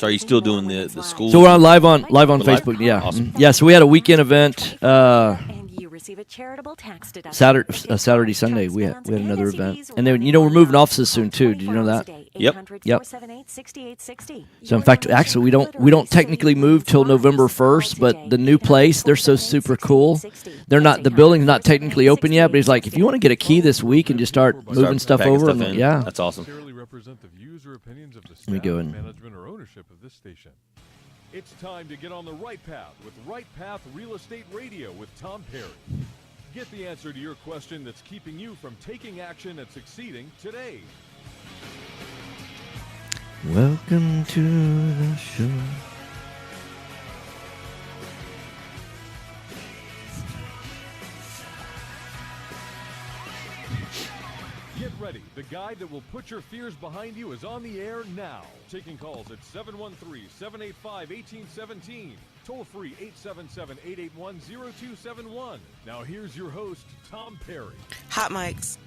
So are you still doing the school? So we're on live on Live? Facebook. Yeah, Awesome. Yeah. So we had a weekend event. And you receive a charitable tax deduction. Saturday, Sunday. We had another event, and then we're moving offices soon too. Did you know that? Yep. So in fact, actually, we don't technically move till November 1st, but the new place, they're so super cool. The building's not technically open yet, but he's like, if you want to get a key this week and just start moving stuff packing over, stuff in. yeah. That's awesome. Represent the views or opinions of the me staff, go in. management, or ownership of this station. It's time to get on the right path with Right Path Real Estate Radio with Tom Perry. Get the answer to your question that's keeping you from taking action and succeeding today. Welcome to the show. Get ready. The guide that will put your fears behind you is on the air now. Taking calls at 713-785-1817. Toll free 877-881-0271. Now here's your host, Tom Perry. Hot mics.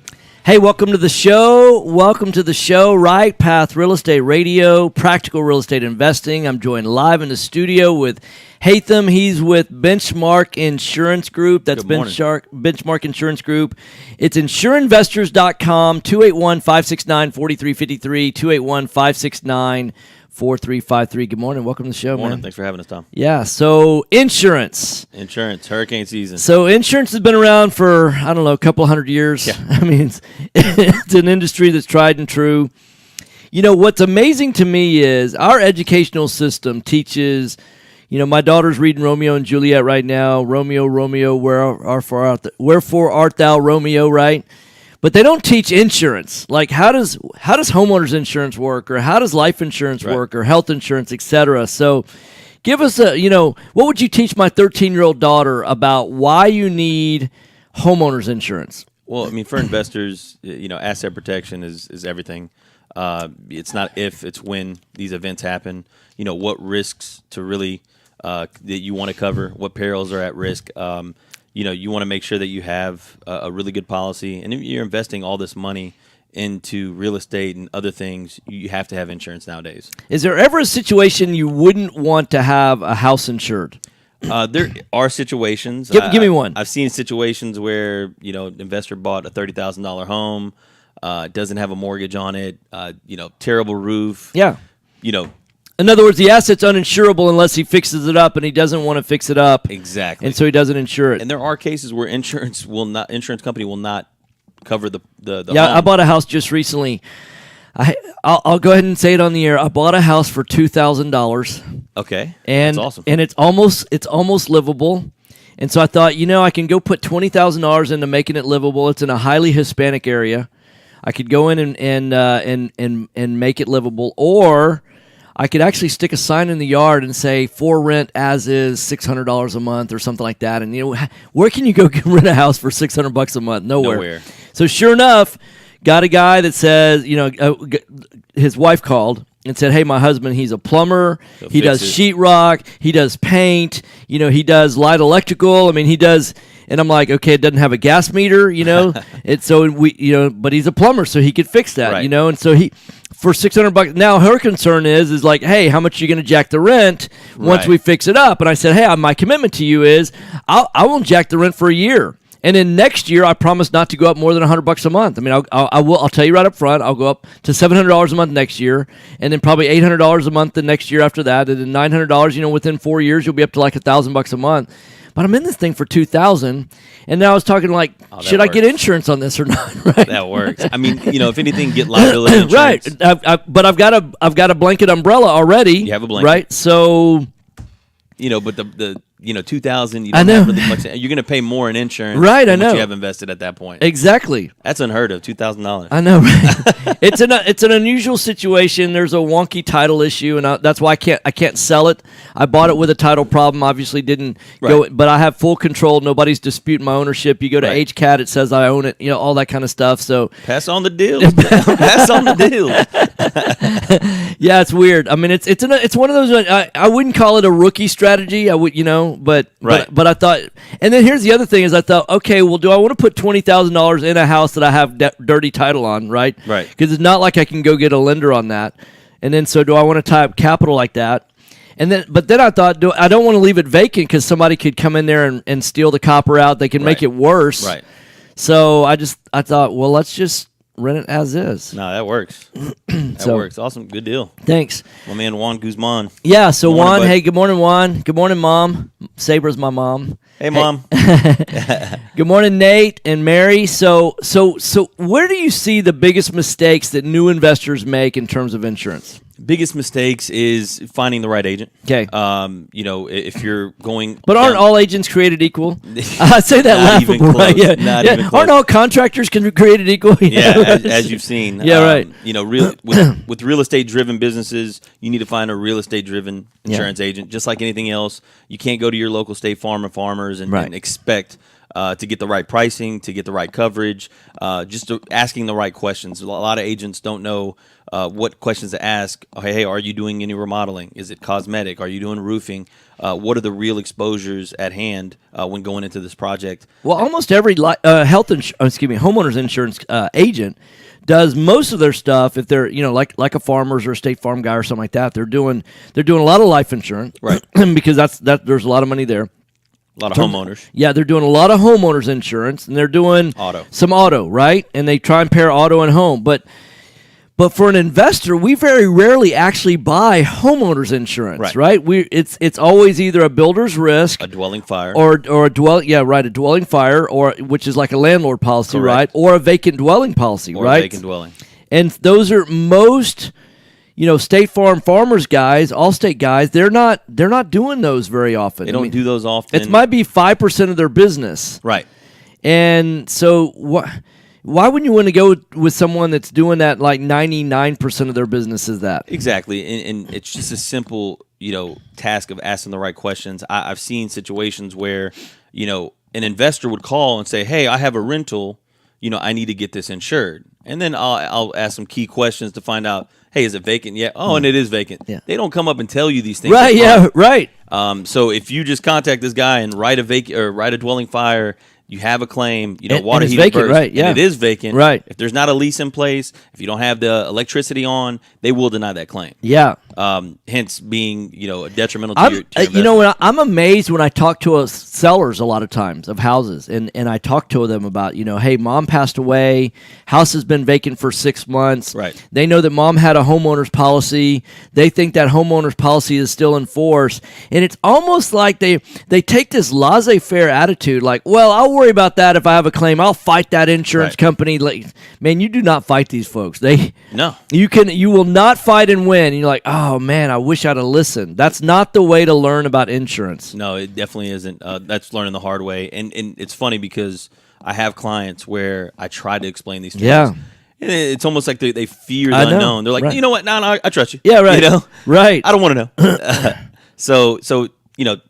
Hey, welcome to the show. Welcome to the show, Right Path Real Estate Radio, Practical Real Estate Investing. I'm joined live in the studio with Haitham. He's with Benchmark Insurance Group. That's Good morning. Benchmark Insurance Group. It's insureinvestors.com, 281-569-4353, 281-569-4353. Good morning. Welcome to the show, Good morning. man. Thanks for having us, Tom. Yeah, so insurance. Insurance, hurricane season. So insurance has been around for, I don't know, a couple hundred years. Yeah. I mean, it's an industry that's tried and true. You know, what's amazing to me is our educational system teaches, you know, my daughter's reading Romeo and Juliet right now. Romeo, Romeo, wherefore art thou, Romeo, right? But they don't teach insurance. Like, how does homeowners insurance work, or how does life insurance Right. work, or health insurance, et cetera? So give us what would you teach my 13-year-old daughter about why you need homeowners insurance? Well, I mean, for investors, asset protection is everything. It's not if, it's when these events happen. You know, what risks to really that you want to cover, what perils are at risk. You want to make sure that you have a really good policy. And if you're investing all this money into real estate and other things, you have to have insurance nowadays. Is there ever a situation you wouldn't want to have a house insured? There are situations. Give me one. I've seen situations where, investor bought a $30,000 home, doesn't have a mortgage on it, terrible roof. Yeah. In other words, the asset's uninsurable unless he fixes it up, and he doesn't want to fix it up. Exactly. And so he doesn't insure it. And there are cases where insurance company will not cover the Yeah, home. I bought a house just recently. I'll go ahead and say it on the air. I bought a house for $2,000. Okay. And That's awesome. And it's almost livable. And so I thought, I can go put $20,000 into making it livable. It's in a highly Hispanic area. I could go in and make it livable, or I could actually stick a sign in the yard and say for rent as is $600 a month or something like that. And where can you go rent a house for $600 a month? Nowhere. So sure enough, got a guy that says, his wife called and said, hey, my husband, he's a plumber. He does sheetrock. He does paint. He does light electrical. I mean, he does. And I'm like, okay, it doesn't have a gas meter, It's so but he's a plumber, so he could fix that, Right. And so for $600. Now her concern is like, hey, how much are you going to jack the rent once Right. we fix it up? And I said, hey, my commitment to you is I won't jack the rent for a year. And then next year, I promise not to go up more than $100 a month. I mean, I'll tell you right up front, I'll go up to $700 a month next year, and then probably $800 a month the next year after that, and then $900. Within 4 years, you'll be up to like $1,000 a month. But I'm in this thing for $2,000, and now I was talking like, should I get insurance on this or not? Right? That works. I mean, if anything, get liability insurance. Right. But I've got a blanket umbrella already. You have a blanket, right? So, but the $2,000, you I don't know. have really much. You're going to pay more in insurance, Right, than I what know. you have invested at that point. Exactly. That's unheard of. $2,000. I know. Right? It's an unusual situation. There's a wonky title issue, and that's why I can't sell it. I bought it with a title problem. Obviously, didn't go, Right. but I have full control. Nobody's disputing my ownership. You go to Right. HCAT, it says I own it. All that kind of stuff. So Pass on the deal. Pass on the deal. yeah, it's weird. I mean, it's one of those. I wouldn't call it a rookie strategy. I would, but Right. But I thought, and then here's the other thing: is I thought, okay, well, do I want to put $20,000 in a house that I have dirty title on, right? Right. Because it's not like I can go get a lender on that. And then so do I want to tie up capital like that? But then I thought, I don't want to leave it vacant because somebody could come in there and steal the copper out. They can make Right. it worse. Right. So I thought, well, let's just rent it as is. No, that works. That So- works. Awesome. Good deal. Thanks. My man Juan Guzman. Yeah. So Good morning, Juan, bud. hey, good morning, Juan. Good morning, Mom. Sabra's my mom. Hey, Mom. Good morning, Nate and Mary. So where do you see the biggest mistakes that new investors make in terms of insurance? Biggest mistakes is finding the right agent. 'Kay. If you're going, But aren't down- all agents created equal? I say that Not even laughable, right? close. Yeah. Not Yeah. even close. Aren't all contractors created equal? Yeah, as you've seen. Yeah, right. With real estate driven businesses, you need to find a real estate driven insurance agent. Just like anything else, you can't go to your local State Farm and Farmers and Right. expect to get the right pricing, to get the right coverage, asking the right questions. A lot of agents don't know what questions to ask. Oh, hey, are you doing any remodeling? Is it cosmetic? Are you doing roofing? What are the real exposures at hand when going into this project? Well, almost every homeowners insurance agent does most of their stuff if they're like a Farmers or a State Farm guy or something like that. They're doing a lot of life insurance, Right. because there's a lot of money there. A lot of homeowners. Yeah, they're doing a lot of homeowners insurance, and they're doing some auto, right? And they try and pair auto and home, but for an investor, we very rarely actually buy homeowners insurance, right? It's always either a builder's risk, A dwelling fire. or a dwelling fire, or which is like a landlord policy, Correct. right? Or a vacant dwelling policy, or right? a vacant dwelling. And those are most, State Farm Farmers guys, Allstate guys. They're not doing those very often. They don't do those often. It might be 5% of their business, Right. and so why wouldn't you want to go with someone that's doing that like 99% of their business is that? Exactly, and it's just a simple, task of asking the right questions. I've seen situations where, an investor would call and say, "Hey, I have a rental. I need to get this insured," and then I'll ask some key questions to find out, "Hey, is it vacant yet?" Oh, and it is vacant. Yeah. They don't come up and tell you these things. Right? up Yeah. front. Right. So if you just contact this guy and write a dwelling fire, you have a claim, And water it's heater vacant, burst, right, yeah. and it is vacant. Right. If there's not a lease in place, if you don't have the electricity on, they will deny that claim. Yeah. Hence being, detrimental to your when I'm amazed when I talk to sellers a lot of times of houses, and I talk to them about, hey, mom passed away, house has been vacant for 6 months. Right. They know that mom had a homeowner's policy. They think that homeowner's policy is still in force, and it's almost like they take this laissez-faire attitude, like, well, I'll worry about that if I have a claim. I'll fight that insurance Right. company. Like, man, you do not fight these folks. No. You will not fight and win. And you're like, oh man, I wish I'd have listened. That's not the way to learn about insurance. No, it definitely isn't. That's learning the hard way. And it's funny because I have clients where I try to explain these things. Yeah. And it's almost like they fear the I know. unknown. They're like, Right. you know what? No, I trust you. Yeah, right. Right. I don't want to know. So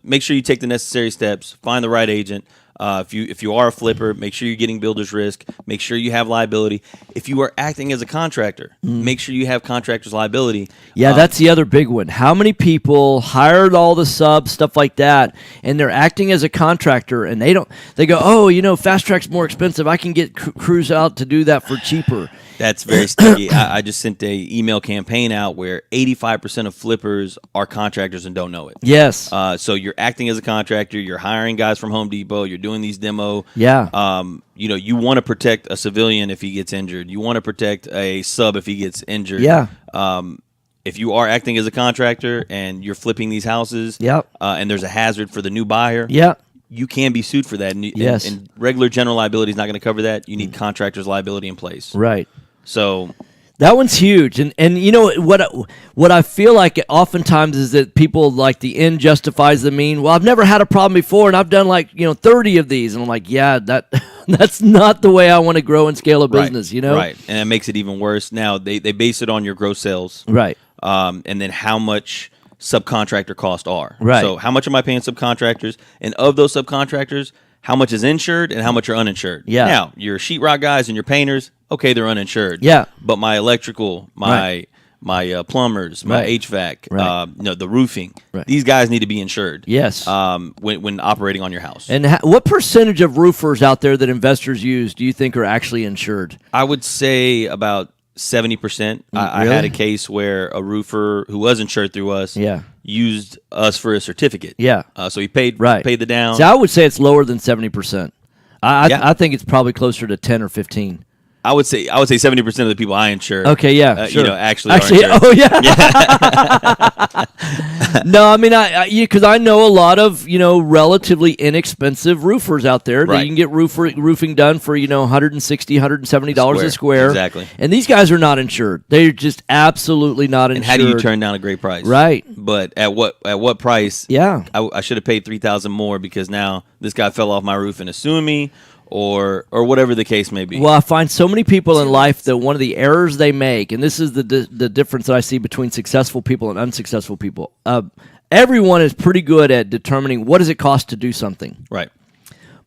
make sure you take the necessary steps. Find the right agent. If you are a flipper, make sure you're getting builder's risk. Make sure you have liability. If you are acting as a contractor, make sure you have contractor's liability. Yeah, that's the other big one. How many people hired all the subs, stuff like that, and they're acting as a contractor, and they go, oh, Fast Track's more expensive. I can get crews out to do that for cheaper. That's very sticky. I just sent a email campaign out where 85% of flippers are contractors and don't know it. Yes. So you're acting as a contractor. You're hiring guys from Home Depot. You're doing these demo. Yeah. You want to protect a civilian if he gets injured. You want to protect a sub if he gets injured. Yeah. If you are acting as a contractor and you're flipping these houses, Yep. And there's a hazard for the new buyer, Yeah. you can be sued for that. And, Yes. and regular general liability is not going to cover that. You need contractor's liability in place. Right. So That one's huge, and what I feel like oftentimes is that people like the end justifies the mean. Well, I've never had a problem before, and I've done 30 of these, and I'm like, yeah, that's not the way I want to grow and scale a business, Right, and it makes it even worse. Now they base it on your gross sales, right, and then how much subcontractor costs are. Right. So how much am I paying subcontractors, and of those subcontractors, how much is insured and how much are uninsured? Yeah. Now your sheetrock guys and your painters, okay, they're uninsured. Yeah. But my electrical, my plumbers, my Right. HVAC, Right. the roofing, Right. these guys need to be insured. Yes. When operating on your house. And what percentage of roofers out there that investors use do you think are actually insured? I would say about 70%. I had a case where a roofer who was insured through us Yeah. used us for a certificate. Yeah. So he paid the down. See, I would say it's lower than 70%. Yeah. I think it's probably closer to 10 or 15. I would say 70% of the people I insure. Okay, yeah, sure. Actually, are insured. oh yeah. No, I mean, because I know a lot of relatively inexpensive roofers out there that Right. you can get roofing done for $160, $170 a square. Exactly. And these guys are not insured. They're just absolutely not And insured. how do you turn down a great price? Right. But at what price? Yeah. I should have paid $3,000 more because now this guy fell off my roof and is suing me, or whatever the case may be. Well, I find so many people in life that one of the errors they make, and this is the difference that I see between successful people and unsuccessful people. Everyone is pretty good at determining what does it cost to do something. Right.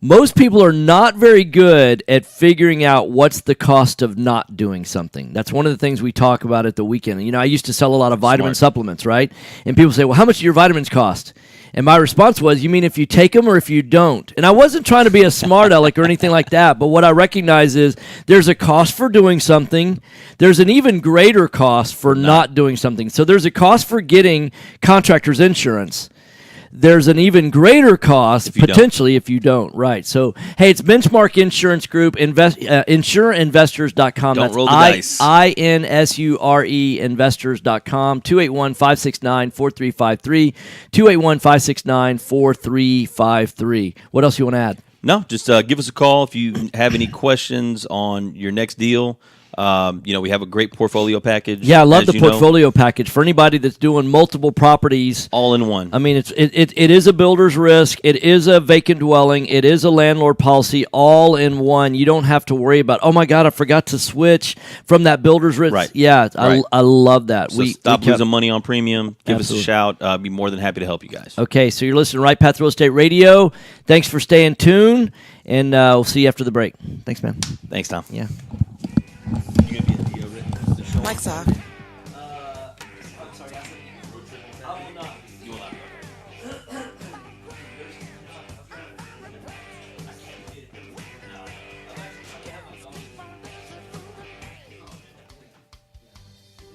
Most people are not very good at figuring out what's the cost of not doing something. That's one of the things we talk about at the weekend. I used to sell a lot of vitamin supplements, right? And people say, well, how much do your vitamins cost? And my response was, you mean if you take them or if you don't? And I wasn't trying to be a smart aleck or anything like that, but what I recognize is there's a cost for doing something. There's an even greater cost for not doing something. So there's a cost for getting contractor's insurance. There's an even greater cost potentially if you don't. Right. So, hey, it's Benchmark Insurance Group, insureinvestors.com. Don't That's roll the dice. INSURE investors.com, 281-569-4353, 281-569-4353. What else you want to add? No, just give us a call if you have any questions on your next deal. We have a great portfolio package. Yeah, I love as the you know. portfolio package for anybody that's doing multiple properties. All in one. I mean, it is a builder's risk. It is a vacant dwelling. It is a landlord policy, all in one. You don't have to worry about, oh my God, I forgot to switch from that builder's risk. Right. Yeah, Right. I love that. So stop losing money on premium. Give us a Absolutely. shout. I'd be more than happy to help you guys. Okay, so you're listening to Right Path Real Estate Radio. Thanks for staying tuned, and we'll see you after the break. Thanks, man. Thanks, Tom. Yeah. Mike's off.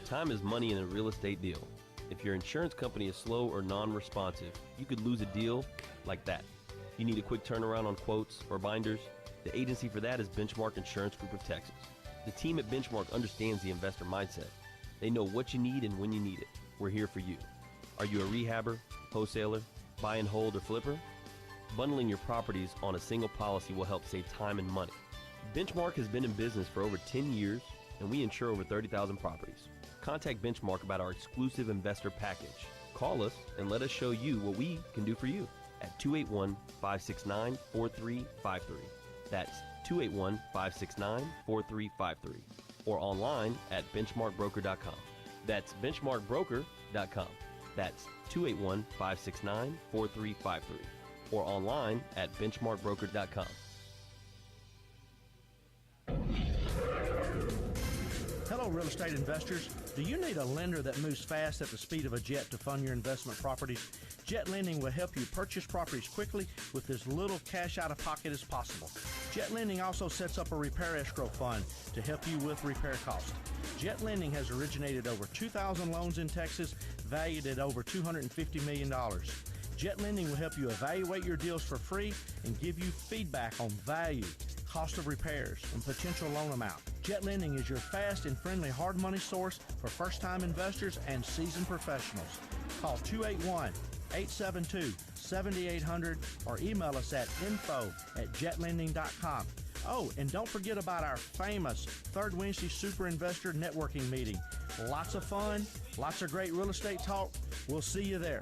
Time is money in a real estate deal. If your insurance company is slow or non-responsive, you could lose a deal like that. You need a quick turnaround on quotes or binders? The agency for that is Benchmark Insurance Group of Texas. The team at Benchmark understands the investor mindset. They know what you need and when you need it. We're here for you. Are you a rehabber, wholesaler, buy and hold, or flipper? Bundling your properties on a single policy will help save time and money. Benchmark has been in business for over 10 years, and we insure over 30,000 properties. Contact Benchmark about our exclusive investor package. Call us and let us show you what we can do for you at 281-569-4353. That's 281-569-4353. Or online at benchmarkbroker.com. That's benchmarkbroker.com. That's 281-569-4353. Or online at benchmarkbroker.com. Hello, real estate investors. Do you need a lender that moves fast at the speed of a jet to fund your investment properties? Jet Lending will help you purchase properties quickly with as little cash out of pocket as possible. Jet Lending also sets up a repair escrow fund to help you with repair costs. Jet Lending has originated over 2,000 loans in Texas, valued at over $250 million. Jet Lending will help you evaluate your deals for free and give you feedback on value, cost of repairs, and potential loan amount. Jet Lending is your fast and friendly hard money source for first-time investors and seasoned professionals. Call 281-872-7800 or email us at info@jetlending.com. Oh, and don't forget about our famous Third Wednesday Super Investor Networking Meeting. Lots of fun, lots of great real estate talk. We'll see you there.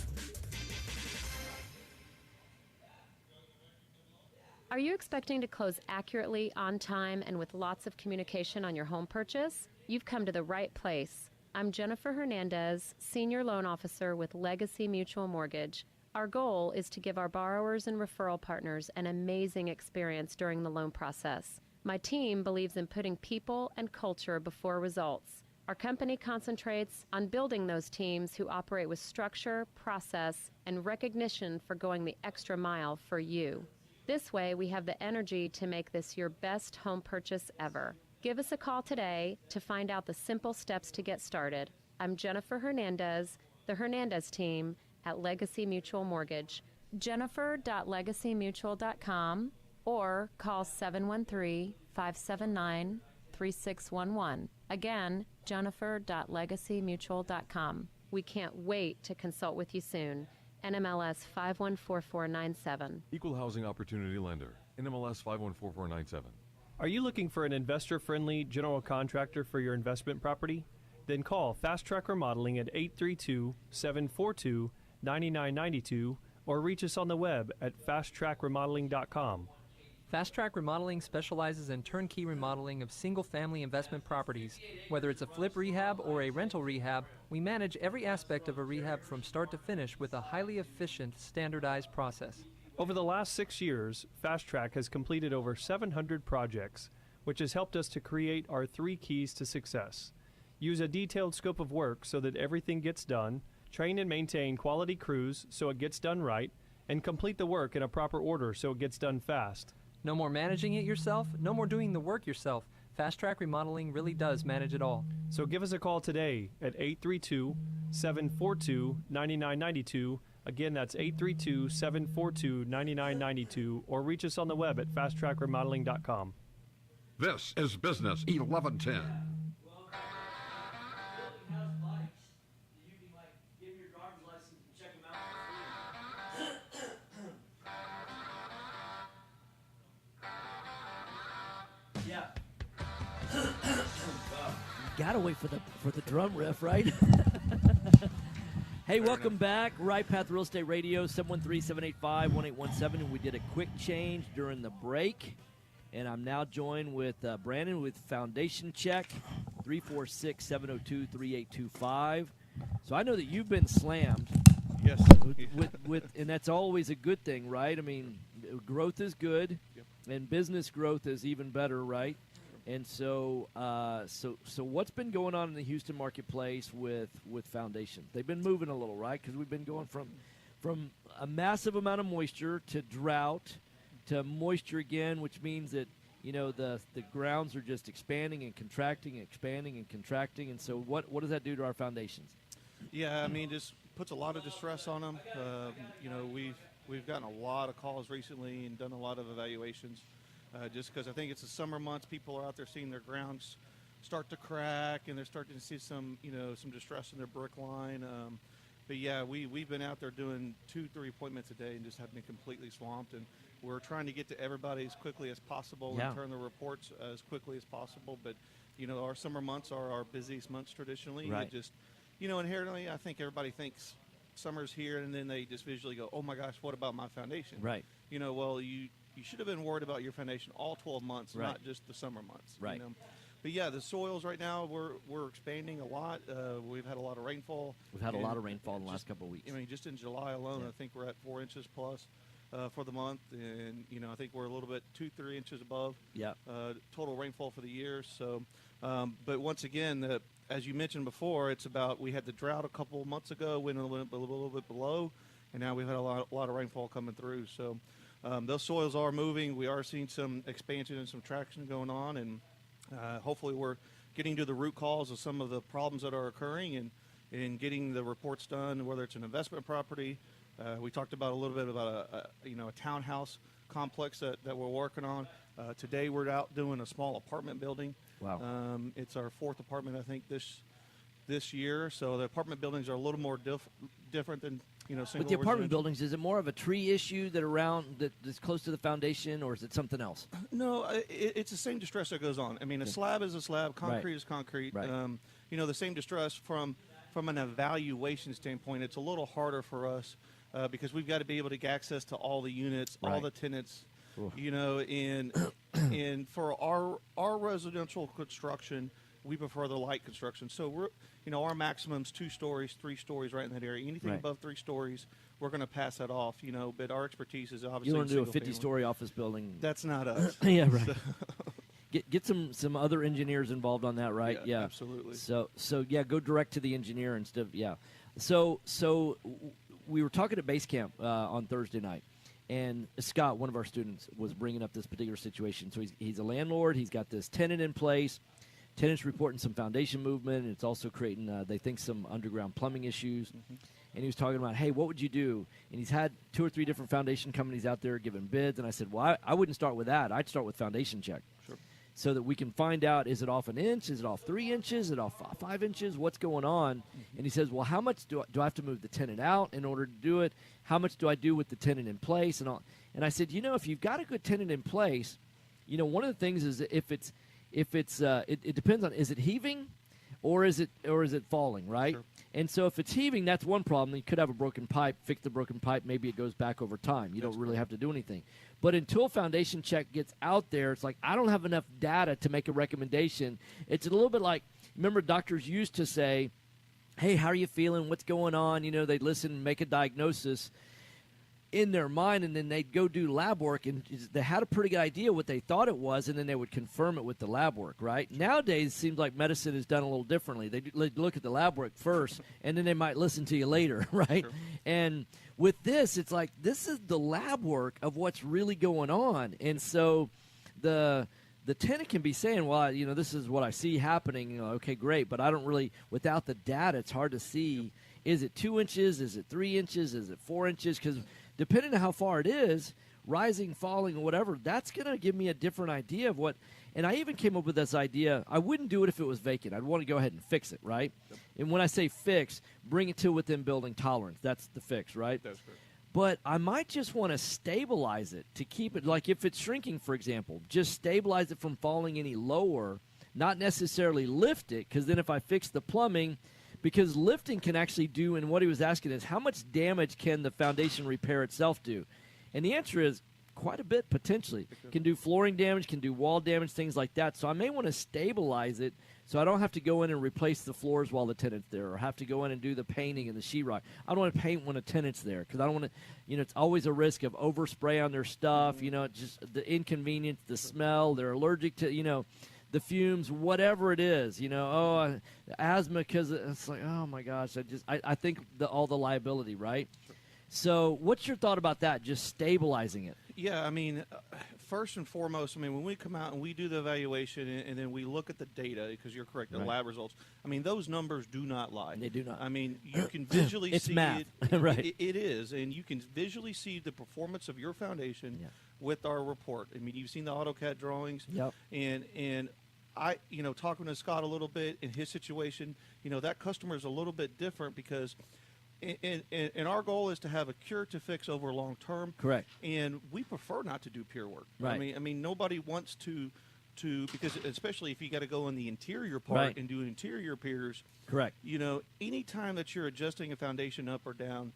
Are you expecting to close accurately, on time, and with lots of communication on your home purchase? You've come to the right place. I'm Jennifer Hernandez, Senior Loan Officer with Legacy Mutual Mortgage. Our goal is to give our borrowers and referral partners an amazing experience during the loan process. My team believes in putting people and culture before results. Our company concentrates on building those teams who operate with structure, process, and recognition for going the extra mile for you. This way, we have the energy to make this your best home purchase ever. Give us a call today to find out the simple steps to get started. I'm Jennifer Hernandez, the Hernandez team at Legacy Mutual Mortgage. Jennifer.legacymutual.com or call 713-579-3611. Again, Jennifer.legacymutual.com. We can't wait to consult with you soon. NMLS 514497. Equal Housing Opportunity Lender. NMLS 514497. Are you looking for an investor-friendly general contractor for your investment property? Then call Fast Track Remodeling at 832-742-9992 or reach us on the web at fasttrackremodeling.com. Fast Track Remodeling specializes in turnkey remodeling of single-family investment properties. Whether it's a flip rehab or a rental rehab, we manage every aspect of a rehab from start to finish with a highly efficient, standardized process. Over the last 6 years, Fast Track has completed over 700 projects, which has helped us to create our 3 keys to success. Use a detailed scope of work so that everything gets done, train and maintain quality crews so it gets done right, and complete the work in a proper order so it gets done fast. No more managing it yourself, no more doing the work yourself. Fast Track Remodeling really does manage it all. So give us a call today at 832-742-9992. Again, that's 832-742-9992, or reach us on the web at fasttrackremodeling.com. This is Business 1110. Gotta wait for the drum riff, right? Hey, welcome back. Right Path Real Estate Radio, 713-785-1817. And we did a quick change during the break. And I'm now joined with Brandon with Foundation Check, 346-702-3825. So I know that you've been slammed. Yes. And that's always a good thing, right? I mean, growth is good, and business growth is even better, right? And so what's been going on in the Houston marketplace with Foundation? They've been moving a little, right? Because we've been going from a massive amount of moisture to drought to moisture again, which means that, you know, the grounds are just expanding and contracting, expanding and contracting. And so what does that do to our foundations? Yeah, I mean, just puts a lot of distress on them. You know, we've gotten a lot of calls recently and done a lot of evaluations. Just because I think it's the summer months, people are out there seeing their grounds start to crack, and they're starting to see some distress in their brick line. But yeah, we've been out there doing 2-3 appointments a day and just have been completely swamped. And we're trying to get to everybody as quickly as possible and turn the reports as quickly as possible. But you know, our summer months are our busiest months traditionally. Right. It just, you know, inherently, I think everybody thinks summer's here, and then they just visually go, "Oh my gosh, what about my foundation?" Right. You know, well, you should have been worried about your foundation all 12 months, not just the summer months. Right. You know? But yeah, the soils right now, we're expanding a lot. We've had a lot of rainfall. We've had a lot of rainfall in the last couple of weeks. I mean, just in July alone, I think we're at 4 inches plus for the month. And, you know, I think we're a little bit 2-3 inches above total rainfall for the year. So, but once again, as you mentioned before, it's about, we had the drought a couple of months ago, went a little bit below, and now we've had a lot of rainfall coming through. So those soils are moving. We are seeing some expansion and some traction going on, and hopefully we're getting to the root cause of some of the problems that are occurring and getting the reports done, whether it's an investment property. We talked about a little bit about a townhouse complex that we're working on. Today we're out doing a small apartment building. Wow. It's our 4th apartment, I think, this year. So the apartment buildings are a little more different than, you know, single. With the apartment buildings, is it more of a tree issue that's close to the foundation, or is it something else? No, it's the same distress that goes on. I mean, a slab is a slab, concrete is concrete. Right. You know, the same distress from an evaluation standpoint. It's a little harder for us because we've got to be able to get access to all the units, all the tenants. Oof. You know, and for our residential construction, we prefer the light construction. So we're, you know, our maximum's 2 stories, 3 stories right in that area. Anything above 3 stories, we're going to pass that off, you know, but our expertise is obviously you want to do a 50-story office building. That's not us. Yeah, right. So. Get some other engineers involved on that, right? Yeah, absolutely. So yeah, go direct to the engineer instead of So we were talking at base camp on Thursday night, And Scott, one of our students, was bringing up this particular situation. So he's a landlord. He's got this tenant in place. Tenant's reporting some foundation movement, and it's also creating, they think, some underground plumbing issues. And he was talking about, hey, what would you do? And he's had 2 or 3 different foundation companies out there giving bids. And I said, well, I wouldn't start with that. I'd start with foundation check. Sure. So that we can find out, is it off an inch? Is it off 3 inches? Is it off 5 inches? What's going on? And he says, well, how much do I have to move the tenant out in order to do it? How much do I do with the tenant in place? And all? And I said, if you've got a good tenant in place, one of the things is that if it depends on, is it heaving or is it falling, right? Sure. And so if it's heaving, that's one problem. You could have a broken pipe, fix the broken pipe, maybe it goes back over time. You don't really have to do anything. But until foundation check gets out there, it's like I don't have enough data to make a recommendation. It's a little bit like, remember doctors used to say, hey, how are you feeling? What's going on? They'd listen and make a diagnosis in their mind, and then they'd go do lab work, and they had a pretty good idea what they thought it was, and then they would confirm it with the lab work, right? Nowadays, it seems like medicine is done a little differently. They look at the lab work first, and then they might listen to you later, right? Sure. And with this, it's like this is the lab work of what's really going on. And so the tenant can be saying, well, this is what I see happening. Okay, great, but I don't really, without the data, it's hard to see, is it 2 inches, is it 3 inches, is it 4 inches? Because depending on how far it is, rising, falling, or whatever, that's going to give me a different idea of what. And I even came up with this idea. I wouldn't do it if it was vacant. I'd want to go ahead and fix it, right? Yep. And when I say fix, bring it to within building tolerance. That's the fix, right? That's correct. But I might just want to stabilize it to keep it, like if it's shrinking, for example, just stabilize it from falling any lower, not necessarily lift it, because then if I fix the plumbing, because lifting can actually do, and what he was asking is, how much damage can the foundation repair itself do? And the answer is quite a bit, potentially. Can do flooring damage, can do wall damage, things like that. So I may want to stabilize it so I don't have to go in and replace the floors while the tenant's there, or have to go in and do the painting and the sheetrock. I don't want to paint when a tenant's there, because I don't want to, it's always a risk of overspray on their stuff, just the inconvenience, the smell, they're allergic to, the fumes, whatever it is, asthma, because it's like, oh my gosh, I think all the liability, right? So what's your thought about that, just stabilizing it? Yeah, first and foremost, when we come out and we do the evaluation and then we look at the data, because you're correct, the lab results, those numbers do not lie. They do not. You can visually it's see math. it. Right. It is, and you can visually see the performance of your foundation with our report. You've seen the AutoCAD drawings. Yep. And I, talking to Scott a little bit in his situation, that customer is a little bit different because and our goal is to have a cure to fix over long term. Correct. And we prefer not to do peer work. Right. Nobody wants to because especially if you got to go in the interior part and do interior piers. Correct. Any time that you're adjusting a foundation up or down,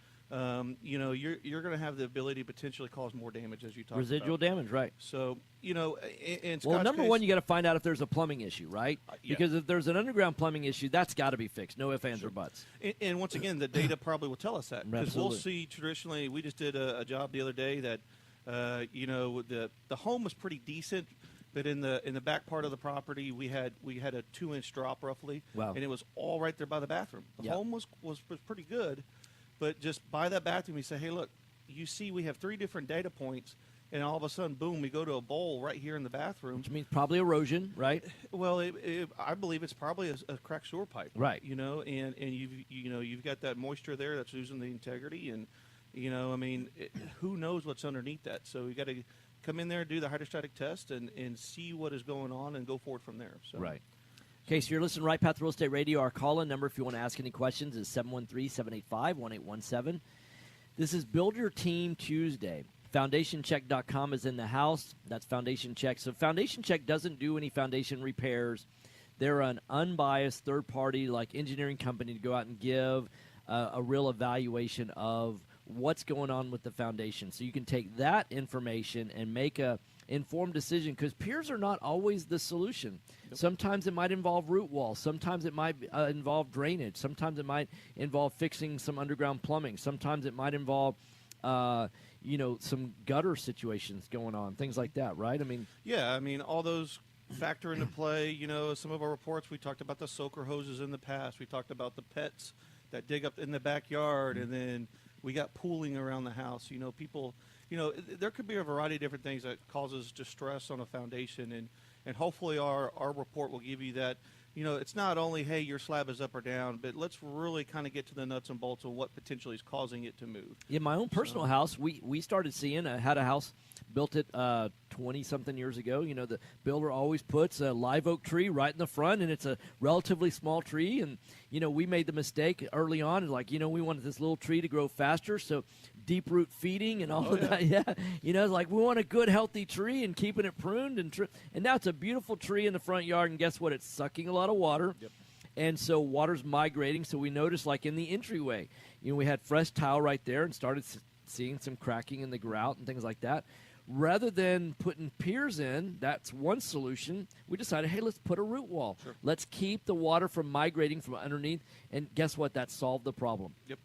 you're going to have the ability to potentially cause more damage, as you talked about. Residual damage, right. So, in Scott's well, number case, one, you got to find out if there's a plumbing issue, right? Yeah. Because if there's an underground plumbing issue, that's got to be fixed. No ifs, ands, or buts. And once again, the data probably will tell us that. Because we'll Absolutely. see traditionally, we just did a job the other day that, the home was pretty decent. But in the back part of the property, we had a 2-inch drop roughly, Wow. and it was all right there by the bathroom. The Yep. home was pretty good, but just by that bathroom, we say, hey, look, you see, we have 3 different data points, and all of a sudden, boom, we go to a bowl right here in the bathroom. Which means probably erosion, right? Well, I believe it's probably a cracked sewer pipe, Right. And you've got that moisture there that's losing the integrity, and who knows what's underneath that? So you got to come in there, do the hydrostatic test, and see what is going on, and go forward from there. So. Right. Okay, so you're listening to Right Path Real Estate Radio. Our call-in number, if you want to ask any questions, is 713-785-1817. This is Build Your Team Tuesday. FoundationCheck.com is in the house. That's Foundation Check. So Foundation Check doesn't do any foundation repairs. They're an unbiased third-party, like engineering company, to go out and give a real evaluation of what's going on with the foundation. So you can take that information and make a informed decision, because peers are not always the solution. Yep. Sometimes it might involve root walls. Sometimes it might involve drainage. Sometimes it might involve fixing some underground plumbing. Sometimes it might involve some gutter situations going on, things like that, right? All those factor into play. Some of our reports, we talked about the soaker hoses in the past. We talked about the pets that dig up in the backyard, and then we got pooling around the house. People, there could be a variety of different things that causes distress on a foundation, and hopefully our report will give you that. It's not only, hey, your slab is up or down, but let's really kind of get to the nuts and bolts of what potentially is causing it to move. In my own personal house, we started seeing, I had a house, built it 20-something years ago. The builder always puts a live oak tree right in the front, and it's a relatively small tree. And, we made the mistake early on, we wanted this little tree to grow faster, so deep root feeding and all of that. Yeah. It's like we want a good, healthy tree and keeping it pruned. And now it's a beautiful tree in the front yard, and guess what? It's sucking a lot of water. Yep. And so water's migrating. So we noticed, like in the entryway, we had fresh tile right there and started seeing some cracking in the grout and things like that. Rather than putting piers in, that's one solution, we decided, hey, let's put a root wall. Sure. Let's keep the water from migrating from underneath. And guess what? That solved the problem. Yep.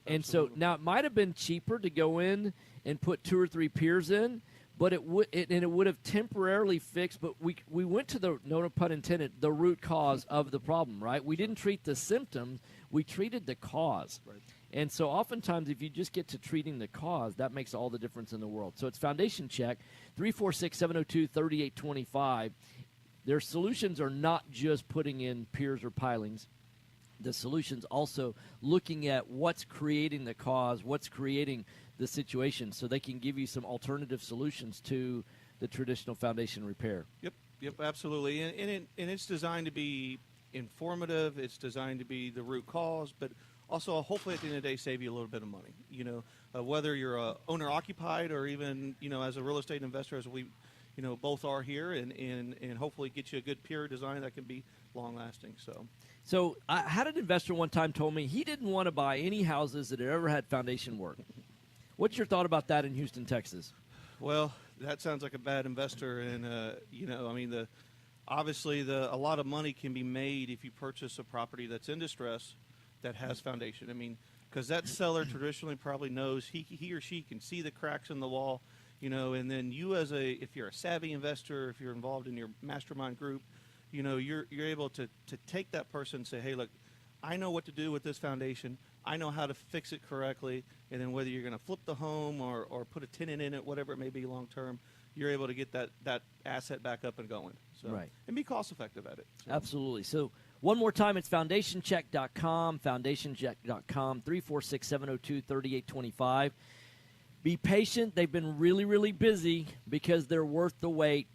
And so now it might have been cheaper to go in and put 2 or 3 piers in, but it would have temporarily fixed. But we went to the, no pun intended, the root cause of the problem, right? We didn't treat the symptoms, we treated the cause. Right. And so oftentimes if you just get to treating the cause, that makes all the difference in the world. So it's Foundation Check, 346-702-3825. Their solutions are not just putting in piers or pilings. The solution's also looking at what's creating the cause, what's creating the situation, so they can give you some alternative solutions to the traditional foundation repair. Yep, absolutely. And it's designed to be informative. It's designed to be the root cause, but also hopefully at the end of the day save you a little bit of money. Whether you're owner-occupied or even, as a real estate investor, as we both are here, and hopefully get you a good pier design that can be long-lasting. So I had an investor one time told me he didn't want to buy any houses that had ever had foundation work. What's your thought about that in Houston, Texas? Well, that sounds like a bad investor, and obviously a lot of money can be made if you purchase a property that's in distress that has foundation. Because that seller traditionally probably knows he or she can see the cracks in the wall, and then you if you're a savvy investor, if you're involved in your mastermind group, you're able to take that person and say, hey, look, I know what to do with this foundation. I know how to fix it correctly. And then whether you're going to flip the home or put a tenant in it, whatever it may be long term, you're able to get that asset back up and going. So, right. And be cost effective at it. So. Absolutely. So one more time, it's foundationcheck.com, foundationcheck.com, 346-702-3825. Be patient. They've been really, really busy because they're worth the wait.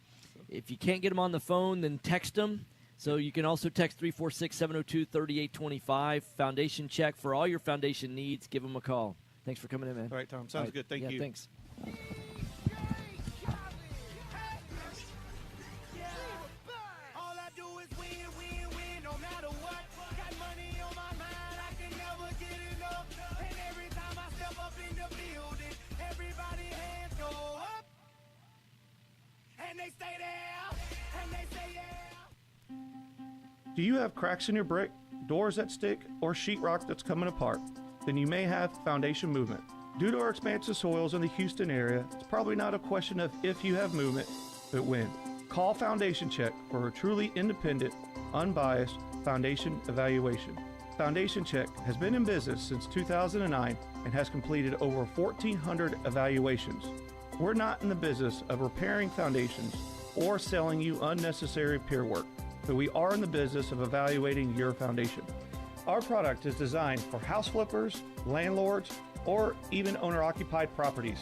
If you can't get them on the phone, then text them. So you can also text 346-702-3825. Foundation Check for all your foundation needs. Give them a call. Thanks for coming in, man. All right, Tom. Sounds good. Thank you. Thanks. Do you have cracks in your brick, doors that stick, or sheetrock that's coming apart? Then you may have foundation movement. Due to our expansive soils in the Houston area, it's probably not a question of if you have movement, but when. Call Foundation Check for a truly independent, unbiased foundation evaluation. Foundation Check has been in business since 2009 and has completed over 1,400 evaluations. We're not in the business of repairing foundations or selling you unnecessary pier work, but we are in the business of evaluating your foundation. Our product is designed for house flippers, landlords, or even owner-occupied properties.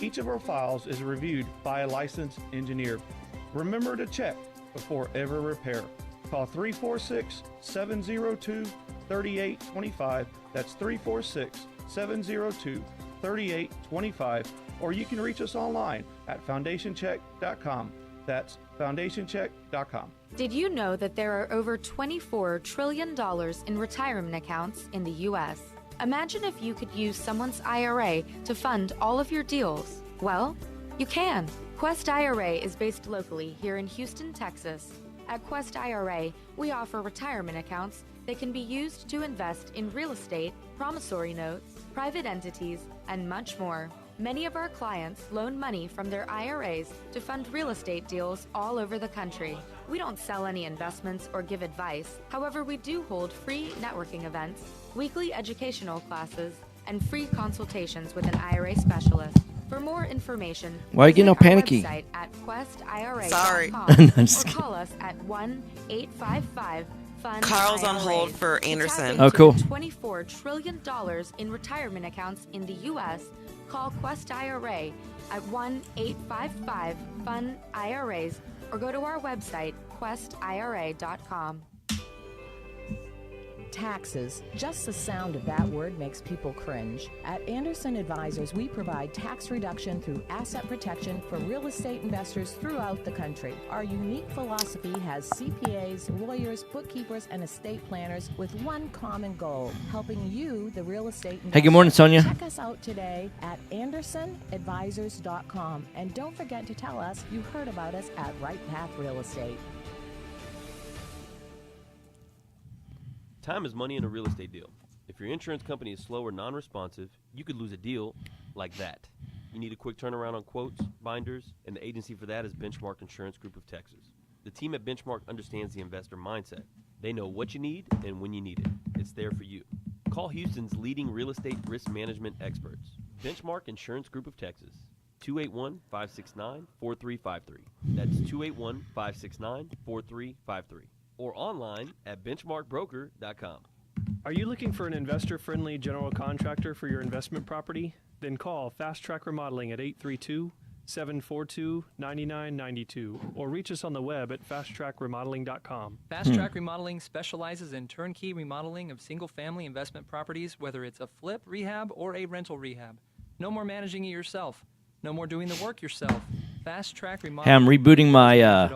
Each of our files is reviewed by a licensed engineer. Remember to check before every repair. Call 346-702-3825. That's 346-702-3825. Or you can reach us online at foundationcheck.com. That's foundationcheck.com. Did you know that there are over $24 trillion in retirement accounts in the U.S.? Imagine if you could use someone's IRA to fund all of your deals. Well, you can. Quest IRA is based locally here in Houston, Texas. At Quest IRA, we offer retirement accounts that can be used to invest in real estate, promissory notes, private entities, and much more. Many of our clients loan money from their IRAs to fund real estate deals all over the country. We don't sell any investments or give advice. However, we do hold free networking events, weekly educational classes, and free consultations with an IRA specialist. For more information, Why are you getting all visit our panicky? website at questira.com Sorry. No, I'm just or call us at 1-855-FUN Carl's on IRA. hold for To tap Anderson. into Oh, cool. the $24 trillion in retirement accounts in the U.S., call Quest IRA at 1-855-FUN-IRAs or go to our website, questira.com. Taxes. Just the sound of that word makes people cringe. At Anderson Advisors, we provide tax reduction through asset protection for real estate investors throughout the country. Our unique philosophy has CPAs, lawyers, bookkeepers, and estate planners with one common goal, helping you, the real estate investor. Hey, good morning, Sonia. Check us out today at andersonadvisors.com. And don't forget to tell us you heard about us at Right Path Real Estate. Time is money in a real estate deal. If your insurance company is slow or non-responsive, you could lose a deal like that. You need a quick turnaround on quotes, binders, and the agency for that is Benchmark Insurance Group of Texas. The team at Benchmark understands the investor mindset. They know what you need and when you need it. It's there for you. Call Houston's leading real estate risk management experts, Benchmark Insurance Group of Texas, 281-569-4353. That's 281-569-4353. Or online at benchmarkbroker.com. Are you looking for an investor-friendly general contractor for your investment property? Then call Fast Track Remodeling at 832-742-9992 or reach us on the web at fasttrackremodeling.com. Fast Track Remodeling specializes in turnkey remodeling of single-family investment properties, whether it's a flip, rehab, or a rental rehab. No more managing it yourself. No more doing the work yourself. Fast Track Remodeling. Hey, I'm rebooting my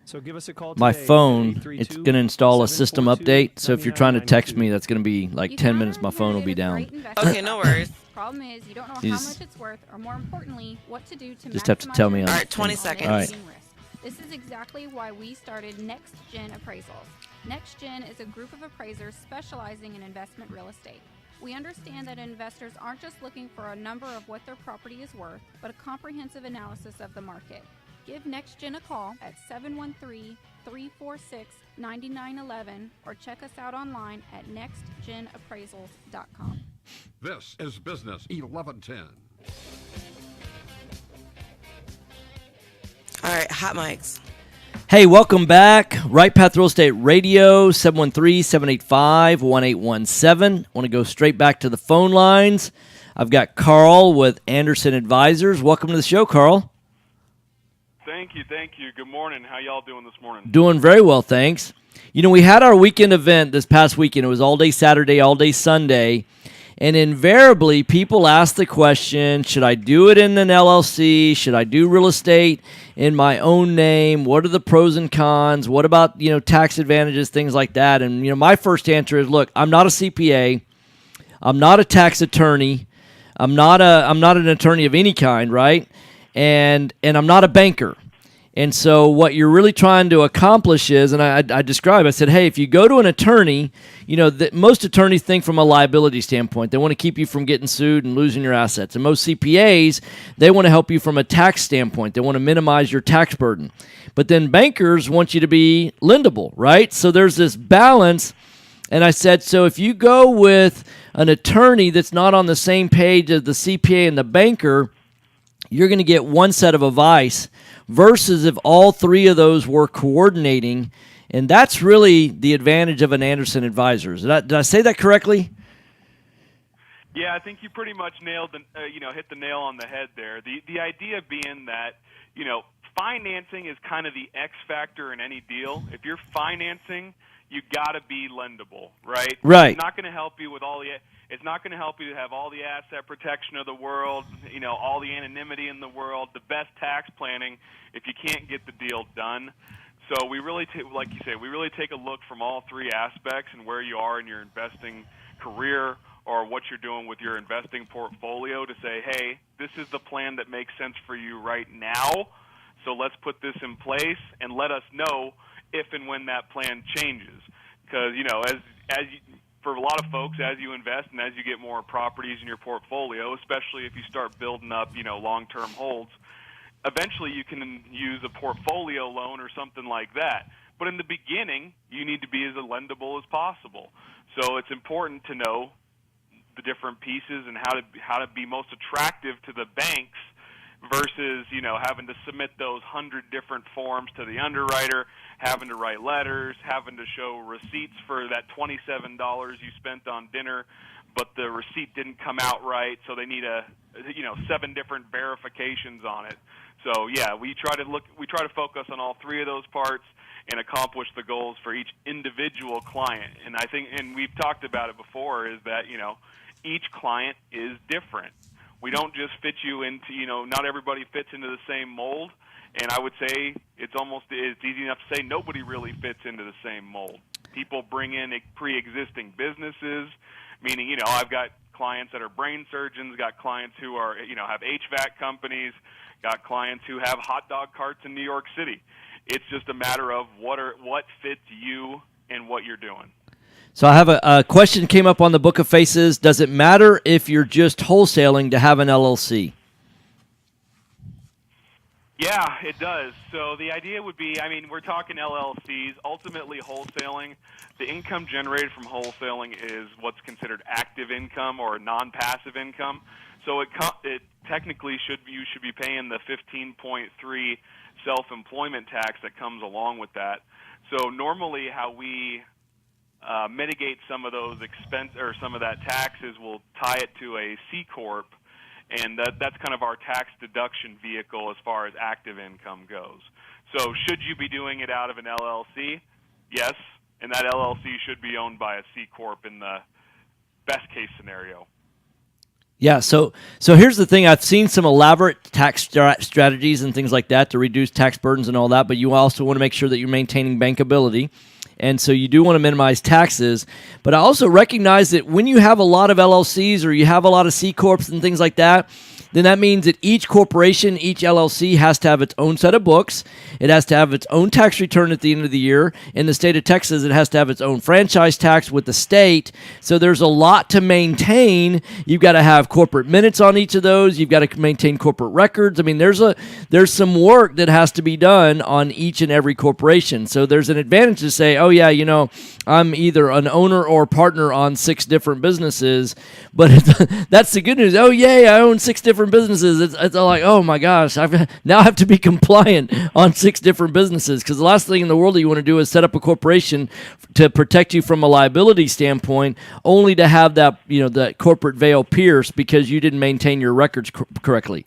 So give us a call my today at phone. It's going to install a system 832-742-9992. update. So if you're trying to text me, that's going to be like 10 minutes. My phone will be down. Okay, no worries. Problem is, you don't know You how just- much it's worth, or more importantly, what to do to Just have to maximize tell me your on- All right, 20 investment seconds. while All right. managing risk. This is exactly why we started Next Gen Appraisals. Next Gen is a group of appraisers specializing in investment real estate. We understand that investors aren't just looking for a number of what their property is worth, but a comprehensive analysis of the market. Give Next Gen a call at 713-346-9911 or check us out online at nextgenappraisals.com. This is Business 1110. All right, hot mics. Hey, welcome back. Right Path Real Estate Radio, 713-785-1817. Want to go straight back to the phone lines. I've got Carl with Anderson Advisors. Welcome to the show, Carl. Thank you. Good morning. How y'all doing this morning? Doing very well, thanks. You know, we had our weekend event this past weekend. It was all day Saturday, all day Sunday. And invariably, people ask the question, should I do it in an LLC? Should I do real estate in my own name? What are the pros and cons? What about, tax advantages, things like that? And, my first answer is, look, I'm not a CPA. I'm not a tax attorney. I'm not an attorney of any kind, right? And I'm not a banker. And so what you're really trying to accomplish is, and I said, hey, if you go to an attorney, most attorneys think from a liability standpoint. They want to keep you from getting sued and losing your assets. And most CPAs, they want to help you from a tax standpoint. They want to minimize your tax burden. But then bankers want you to be lendable, right? So there's this balance. And I said, so if you go with an attorney that's not on the same page as the CPA and the banker, you're going to get one set of advice versus if all three of those were coordinating. And that's really the advantage of an Anderson Advisors. Did I say that correctly? Yeah, I think you pretty much hit the nail on the head there. The idea being that, financing is kind of the X factor in any deal. If you're financing, you got to be lendable, right? Right. It's not going to help you with It's not going to help you to have all the asset protection of the world, all the anonymity in the world, the best tax planning, if you can't get the deal done. So we really, like you say, we really take a look from all three aspects and where you are in your investing career or what you're doing with your investing portfolio to say, hey, this is the plan that makes sense for you right now. So let's put this in place and let us know if and when that plan changes. Because, for a lot of folks, as you invest and as you get more properties in your portfolio, especially if you start building up, long-term holds, eventually you can use a portfolio loan or something like that. But in the beginning, you need to be as lendable as possible. So it's important to know the different pieces and how to be most attractive to the banks versus, having to submit those 100 different forms to the underwriter, having to write letters, having to show receipts for that $27 you spent on dinner, but the receipt didn't come out right, so they need 7 different verifications on it. So yeah, we try to focus on all 3 of those parts and accomplish the goals for each individual client. And I think, and we've talked about it before, is that, each client is different. We don't just fit you into, not everybody fits into the same mold. And I would say it's easy enough to say nobody really fits into the same mold. People bring in pre-existing businesses, meaning, I've got clients that are brain surgeons, got clients who are, have HVAC companies, got clients who have hot dog carts in New York City. It's just a matter of what fits you and what you're doing. So I have a question came up on the Book of Faces. Does it matter if you're just wholesaling to have an LLC? Yeah, it does. So the idea would be, we're talking LLCs. Ultimately, wholesaling, the income generated from wholesaling is what's considered active income or non-passive income. So it technically you should be paying the 15.3 self-employment tax that comes along with that. So normally how we mitigate some of those or some of that taxes, we'll tie it to a C Corp, and that's kind of our tax deduction vehicle as far as active income goes. So should you be doing it out of an LLC? Yes, and that LLC should be owned by a C Corp in the best case scenario. Yeah, so here's the thing. I've seen some elaborate tax strategies and things like that to reduce tax burdens and all that, but you also want to make sure that you're maintaining bankability. And so you do want to minimize taxes. But I also recognize that when you have a lot of LLCs or you have a lot of C Corps and things like that, then that means that each corporation, each LLC has to have its own set of books. It has to have its own tax return at the end of the year. In the state of Texas, it has to have its own franchise tax with the state. So there's a lot to maintain. You've got to have corporate minutes on each of those. You've got to maintain corporate records. There's some work that has to be done on each and every corporation. So there's an advantage to say, oh yeah, I'm either an owner or partner on 6 different businesses. But that's the good news. Oh yay, I own 6 different businesses. It's like, oh my gosh, I have to be compliant on 6 different businesses, because the last thing in the world that you want to do is set up a corporation to protect you from a liability standpoint, only to have that that corporate veil pierced because you didn't maintain your records correctly.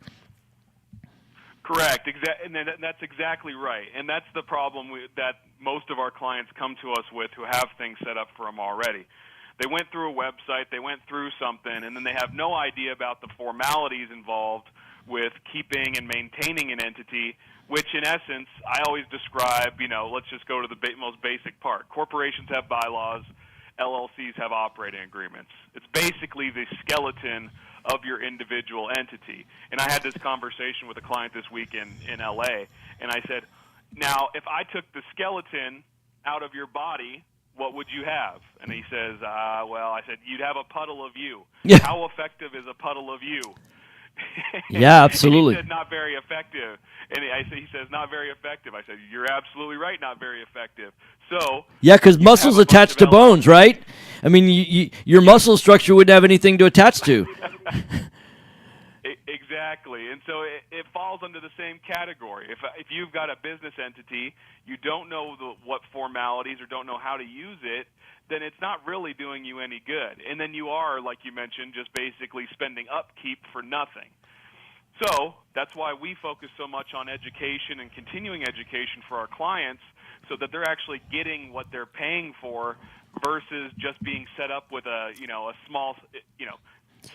Correct, and that's exactly right, and that's the problem that most of our clients come to us with who have things set up for them already. They went through a website, they went through something, and then they have no idea about the formalities involved with keeping and maintaining an entity, which in essence, I always describe, let's just go to the most basic part. Corporations have bylaws, LLCs have operating agreements. It's basically the skeleton of your individual entity. And I had this conversation with a client this week in LA, and I said, now, if I took the skeleton out of your body, what would you have? And he says, I said, you'd have a puddle of you. Yeah. How effective is a puddle of you? Yeah, absolutely. And he said, not very effective. And he says, not very effective. I said, you're absolutely right, not very effective. So yeah, because muscles attached to bones, right? Your muscle structure wouldn't have anything to attach to. Exactly, and so it falls under the same category. If you've got a business entity, you don't know what formalities or don't know how to use it, then it's not really doing you any good. And then you are, like you mentioned, just basically spending upkeep for nothing. So that's why we focus so much on education and continuing education for our clients, so that they're actually getting what they're paying for versus just being set up with a small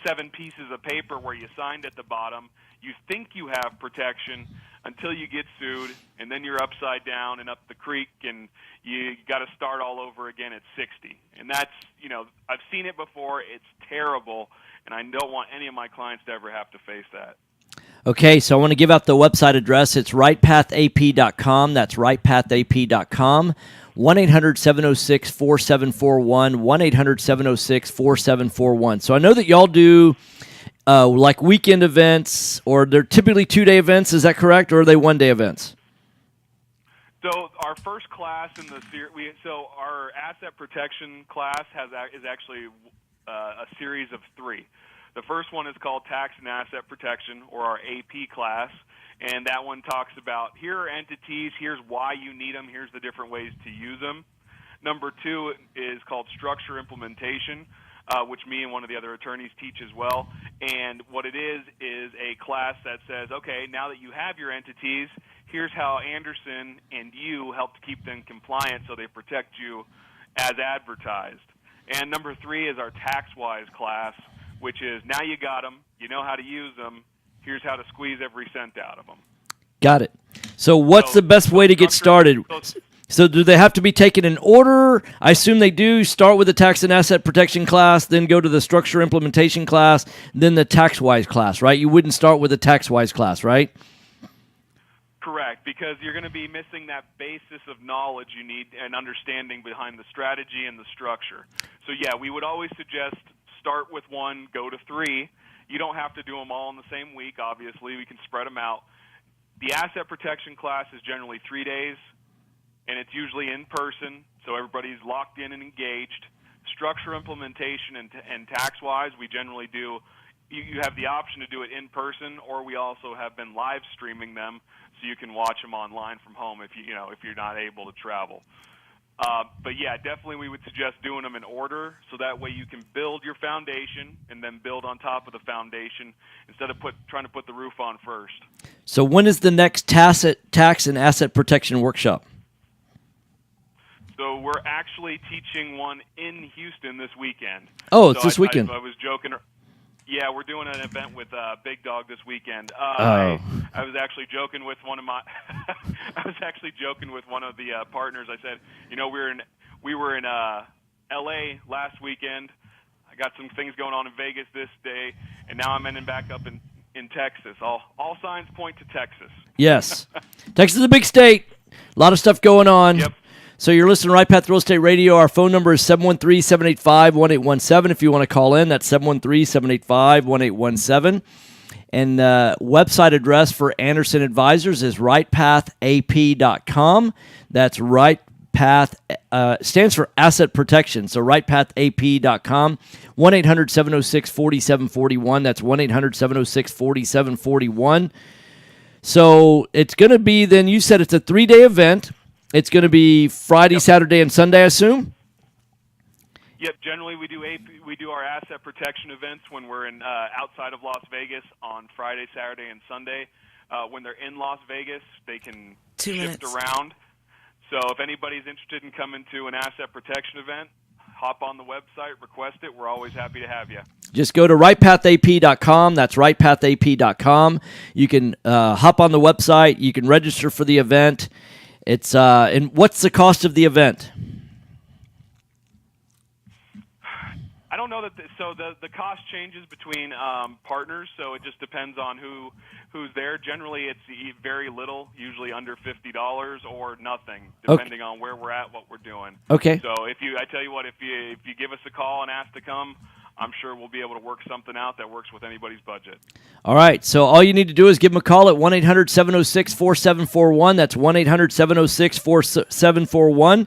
7 pieces of paper where you signed at the bottom. You think you have protection until you get sued, and then you're upside down and up the creek, and you got to start all over again at 60. And that's, I've seen it before. It's terrible, and I don't want any of my clients to ever have to face that. Okay, so I want to give out the website address. It's rightpathap.com. That's rightpathap.com. 1-800-706-4741, 1-800-706-4741. So I know that y'all do like weekend events, or they're typically 2-day events. Is that correct, or are they 1-day events? So our first class in the series, our asset protection class is actually a series of 3. The first one is called Tax and Asset Protection, or our AP class, and that one talks about here are entities, here's why you need them, here's the different ways to use them. Number 2 is called Structure Implementation, which me and one of the other attorneys teach as well. And what it is a class that says, okay, now that you have your entities, here's how Anderson and you help to keep them compliant so they protect you as advertised. And number 3 is our TaxWise class, which is now you got them, you know how to use them, here's how to squeeze every cent out of them. Got it. So what's the best way to get started? So do they have to be taken in order? I assume they do. Start with the Tax and Asset Protection class, then go to the Structure Implementation class, then the TaxWise class, right? You wouldn't start with the TaxWise class, right? Correct, because you're going to be missing that basis of knowledge you need and understanding behind the strategy and the structure. So yeah, we would always suggest start with 1, go to 3. You don't have to do them all in the same week, obviously. We can spread them out. The Asset Protection class is generally 3 days, and it's usually in person, so everybody's locked in and engaged. Structure Implementation and TaxWise, we generally do. You have the option to do it in person, or we also have been live streaming them, so you can watch them online from home if you're not able to travel. But yeah, definitely we would suggest doing them in order, so that way you can build your foundation and then build on top of the foundation instead of trying to put the roof on first. So when is the next tax and asset protection workshop? So we're actually teaching one in Houston this weekend. Oh, it's this weekend. I was joking. Yeah, we're doing an event with Big Dog this weekend. Oh. I was actually joking with one of my. I was actually joking with one of the partners. I said, we were in L.A. last weekend. I got some things going on in Vegas this day, and now I'm ending back up in Texas. All signs point to Texas. Yes, Texas is a big state. A lot of stuff going on. Yep. So you're listening to Right Path Real Estate Radio. Our phone number is 713-785-1817. If you want to call in, that's 713-785-1817. And website address for Anderson Advisors is rightpathap.com. That's RightPath, stands for Asset Protection. So rightpathap.com. 1-800-706-4741. That's 1-800-706-4741. So it's going to be, then you said it's a 3-day event. It's going to be Friday, Saturday, and Sunday, I assume? Yep. Generally, we do our asset protection events when we're in outside of Las Vegas on Friday, Saturday, and Sunday. When they're in Las Vegas, they can shift around. So if anybody's interested in coming to an asset protection event, hop on the website, request it. We're always happy to have you. Just go to rightpathap.com. That's rightpathap.com. You can hop on the website. You can register for the event. It's and what's the cost of the event? I don't know so the cost changes between partners, so it just depends on who's there. Generally, it's very little, usually under $50 or nothing, depending on where we're at, what we're doing. Okay. So I tell you what, if you give us a call and ask to come, I'm sure we'll be able to work something out that works with anybody's budget. All right. So all you need to do is give them a call at 1-800-706-4741. That's 1-800-706-4741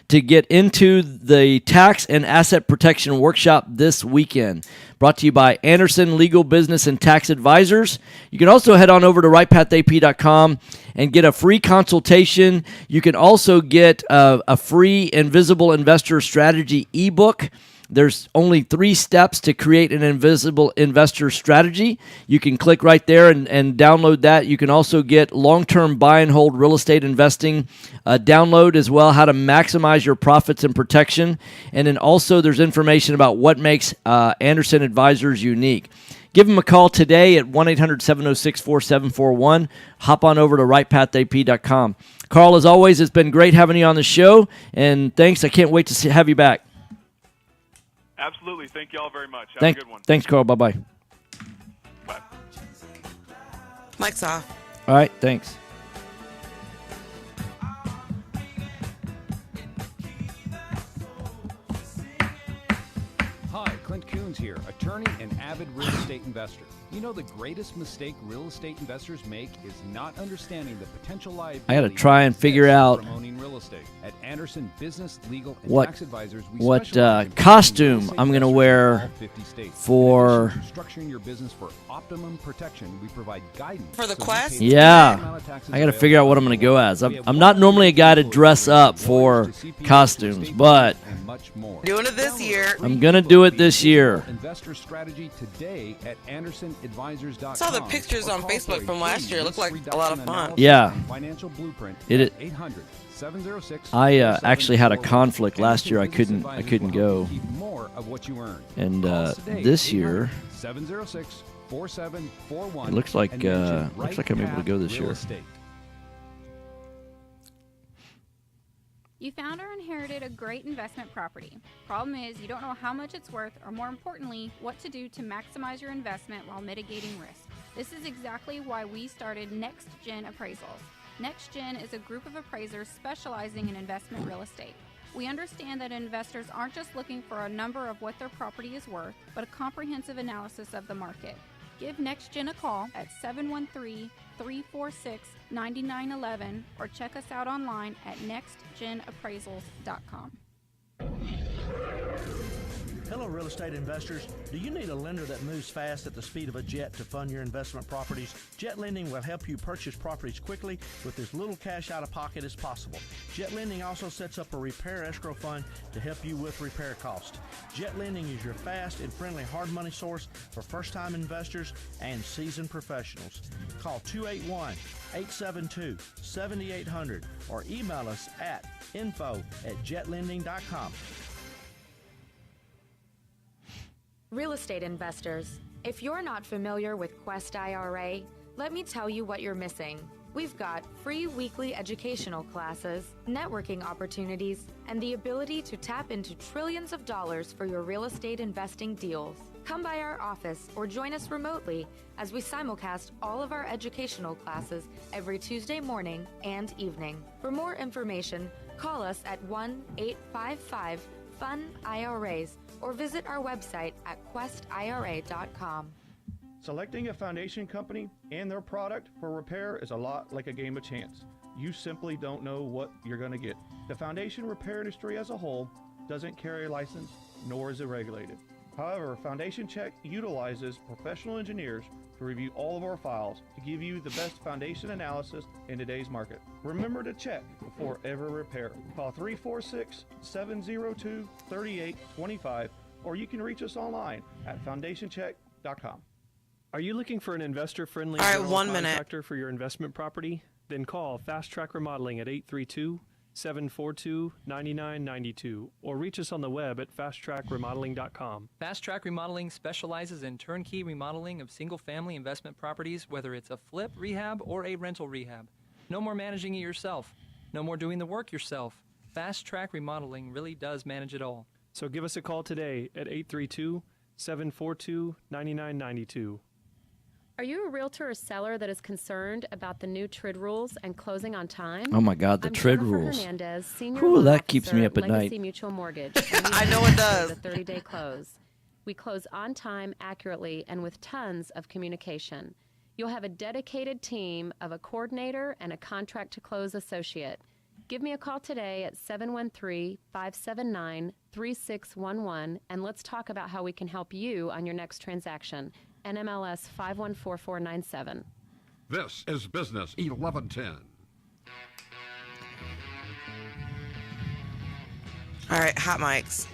to get into the Tax and Asset Protection Workshop this weekend. Brought to you by Anderson Legal Business and Tax Advisors. You can also head on over to rightpathap.com and get a free consultation. You can also get a free Invisible Investor Strategy ebook. There's only 3 steps to create an invisible investor strategy. You can click right there and download that. You can also get long-term buy and hold real estate investing download as well, how to maximize your profits and protection. And then also there's information about what makes Anderson Advisors unique. Give them a call today at 1-800-706-4741. Hop on over to rightpathap.com. Carl, as always, it's been great having you on the show, and thanks. I can't wait to have you back. Absolutely. Thank you all very much. Have a good one. Thanks, Carl. Bye-bye. Bye. Mike's off. All right. Thanks. Hi, Clint Coons here, attorney and avid real estate investor. You know the greatest mistake real estate investors make is not understanding the potential liability. I got to try and figure out owning real estate. At Anderson Business, Legal, and what Tax Advisors, we what specialize in costume real I'm going to estate wear investors in all 50 states. for. In addition to structuring your business for optimum protection, we provide guidance For the so you quest? pay the Yeah, amount of taxes I got to available. figure out what I'm going to go as. I'm not normally a guy to dress up for costumes, but And much more. Doing it this year. I'm going to do it this year. Investor strategy today at AndersonAdvisors.com. Saw the pictures on Facebook from last year. It looked like a lot of fun. Yeah. Financial blueprint. It- 800-706. I actually had a conflict last year. I couldn't go. Keep more of what you earn. And Call us today, this year, 706-4741, it looks like and mention I'm able to go this Real year. Estate. You found or inherited a great investment property. Problem is, you don't know how much it's worth, or more importantly, what to do to maximize your investment while mitigating risk. This is exactly why we started Next Gen Appraisals. Next Gen is a group of appraisers specializing in investment real estate. We understand that investors aren't just looking for a number of what their property is worth, but a comprehensive analysis of the market. Give Next Gen a call at 713-346-9911 or check us out online at nextgenappraisals.com. Hello, real estate investors. Do you need a lender that moves fast at the speed of a jet to fund your investment properties? Jet Lending will help you purchase properties quickly with as little cash out of pocket as possible. Jet Lending also sets up a repair escrow fund to help you with repair costs. Jet Lending is your fast and friendly hard money source for first-time investors and seasoned professionals. Call 281-872-7800 or email us at info@jetlending.com. Real estate investors, if you're not familiar with Quest IRA, let me tell you what you're missing. We've got free weekly educational classes, networking opportunities, and the ability to tap into trillions of dollars for your real estate investing deals. Come by our office or join us remotely as we simulcast all of our educational classes every Tuesday morning and evening. For more information, call us at 1-855-FUN-IRAs or visit our website at questira.com. Selecting a foundation company and their product for repair is a lot like a game of chance. You simply don't know what you're going to get. The foundation repair industry as a whole doesn't carry a license, nor is it regulated. However, Foundation Check utilizes professional engineers to review all of our files to give you the best foundation analysis in today's market. Remember to check before ever repair. Call 346-702-3825 or you can reach us online at foundationcheck.com. Are you looking for an investor-friendly All right, general 1 minute. contractor for your investment property? Then call Fast Track Remodeling at 832-742-9992 or reach us on the web at fasttrackremodeling.com. Fast Track Remodeling specializes in turnkey remodeling of single-family investment properties, whether it's a flip, rehab, or a rental rehab. No more managing it yourself. No more doing the work yourself. Fast Track Remodeling really does manage it all. So give us a call today at 832-742-9992. Are you a realtor or seller that is concerned about the new TRID rules and closing on time? Oh my God, the I'm TRID Jennifer rules. Hernandez, Senior Ooh, Loan that keeps Officer me up at Legacy night. Mutual Mortgage. I know it does. The 30-day close. We close on time, accurately, and with tons of communication. You'll have a dedicated team of a coordinator and a contract to close associate. Give me a call today at 713-579-3611 and let's talk about how we can help you on your next transaction. NMLS 514497. This is Business 1110. All right, hot mics.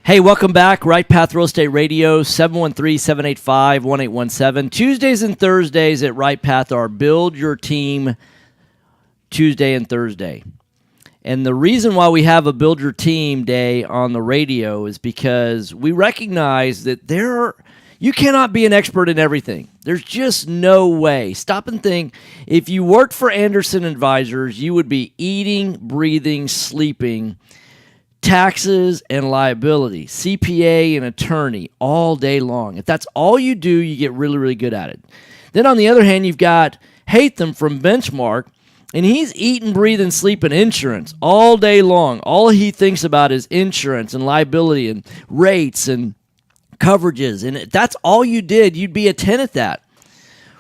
Hey, welcome back. Right Path Real Estate Radio, 713-785-1817. Tuesdays and Thursdays at Right Path are Build Your Team Tuesday and Thursday. And the reason why we have a Build Your Team Day on the radio is because we recognize that you cannot be an expert in everything. There's just no way. Stop and think. If you worked for Anderson Advisors, you would be eating, breathing, sleeping taxes and liability, CPA and attorney all day long. If that's all you do, you get really, really good at it. Then on the other hand, you've got Hatham from Benchmark, and he's eating, breathing, sleeping insurance all day long. All he thinks about is insurance and liability and rates and coverages, and if that's all you did, you'd be a 10 at that.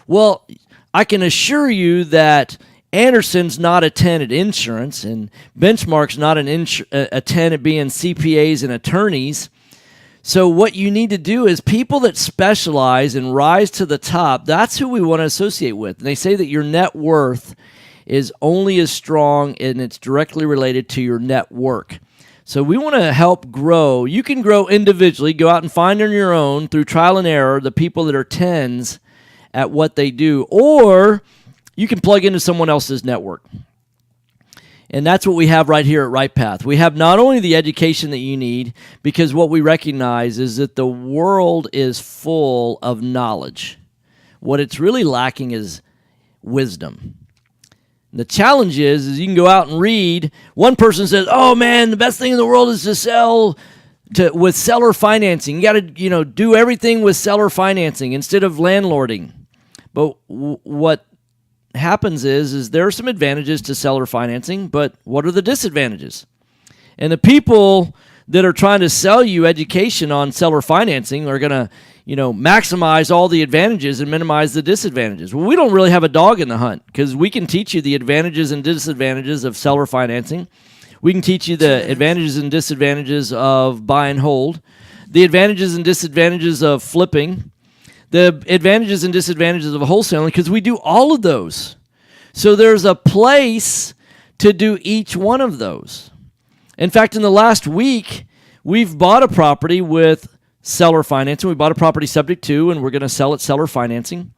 Well, I can assure you that Anderson's not a 10 at insurance, and Benchmark's not a 10 at being CPAs and attorneys. So what you need to do is people that specialize and rise to the top, that's who we want to associate with. And they say that your net worth is only as strong and it's directly related to your network. So we want to help grow. You can grow individually, go out and find on your own through trial and error the people that are 10s at what they do, or you can plug into someone else's network. And that's what we have right here at Right Path. We have not only the education that you need, because what we recognize is that the world is full of knowledge. What it's really lacking is wisdom. The challenge is you can go out and read. One person says, "Oh man, the best thing in the world is to sell with seller financing. You got to, do everything with seller financing instead of landlording." But what happens is there are some advantages to seller financing, but what are the disadvantages? And the people that are trying to sell you education on seller financing are going to, maximize all the advantages and minimize the disadvantages. Well, we don't really have a dog in the hunt because we can teach you the advantages and disadvantages of seller financing. We can teach you the advantages and disadvantages of buy and hold, the advantages and disadvantages of flipping, the advantages and disadvantages of wholesaling, because we do all of those. So there's a place to do each one of those. In fact, in the last week, we've bought a property with seller financing. We bought a property subject to, and we're going to sell it seller financing.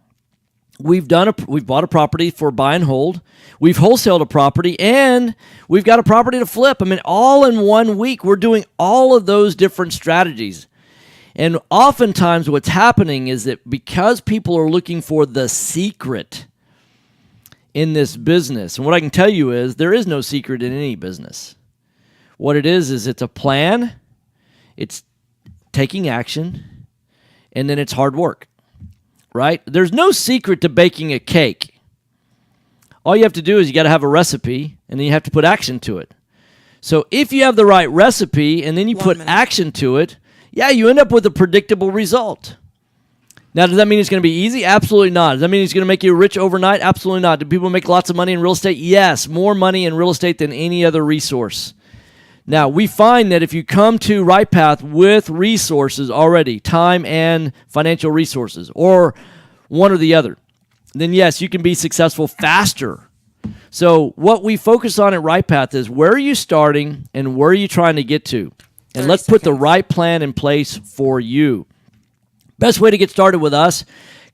We've bought a property for buy and hold. We've wholesaled a property, and we've got a property to flip. I mean, all in 1 week, we're doing all of those different strategies. And oftentimes what's happening is that because people are looking for the secret in this business, and what I can tell you is there is no secret in any business. What it is it's a plan, it's taking action, and then it's hard work, right? There's no secret to baking a cake. All you have to do is you got to have a recipe, and then you have to put action to it. So if you have the right recipe, and then you put action to it, yeah, you end up with a predictable result. Now, does that mean it's going to be easy? Absolutely not. Does that mean it's going to make you rich overnight? Absolutely not. Do people make lots of money in real estate? Yes, more money in real estate than any other resource. Now, we find that if you come to Right Path with resources already, time and financial resources, or one or the other, then yes, you can be successful faster. So what we focus on at Right Path is where are you starting and where are you trying to get to? And let's put the right plan in place for you. Best way to get started with us,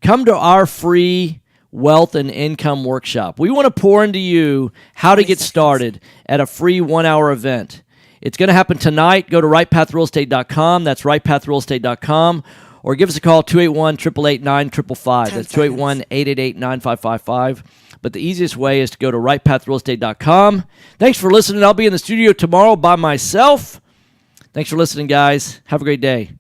come to our free wealth and income workshop. We want to pour into you how to get started at a free 1-hour event. It's going to happen tonight. Go to rightpathrealestate.com. That's rightpathrealestate.com. Or give us a call, 281-888-9555. That's 281-888-9555. But the easiest way is to go to rightpathrealestate.com. Thanks for listening. I'll be in the studio tomorrow by myself. Thanks for listening, guys. Have a great day.